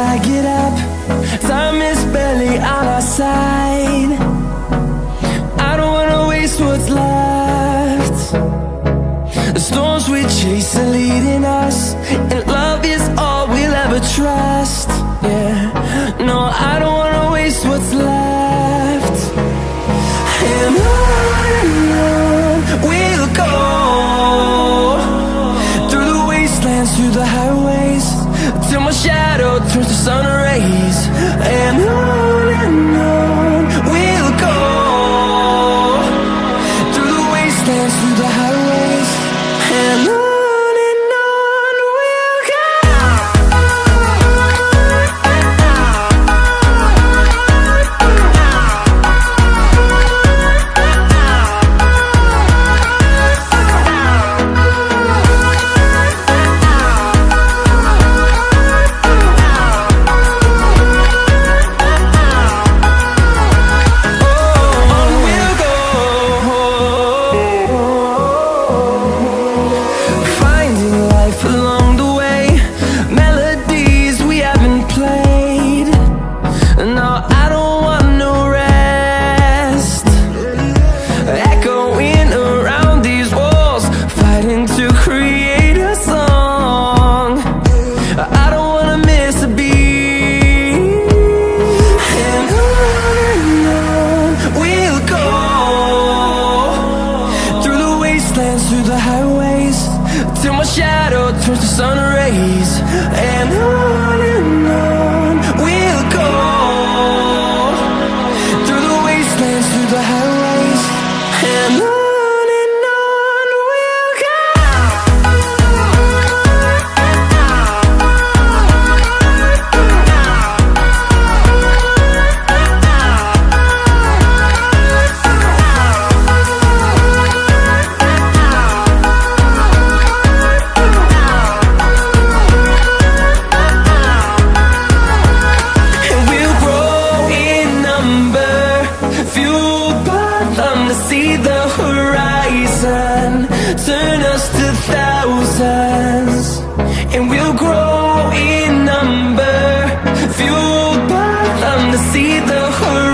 I get up. Time is barely on our side. I don't wanna waste what's left. The storms we chase are leading us, and love is all we'll ever trust. Yeah, no, I don't wanna waste what's left. And on we'll go, through the wastelands, through the highways, till my shadow turns to sun rays. And on we'll go, through the wastelands, through the highways, and on we'll go. Through the highways, till my shadow turns to sun rays. And on we'll go, through the wastelands, through the highways, and on we'll go. See the horizon, turn us to thousands, and we'll grow in number, fueled by them to see the horizon.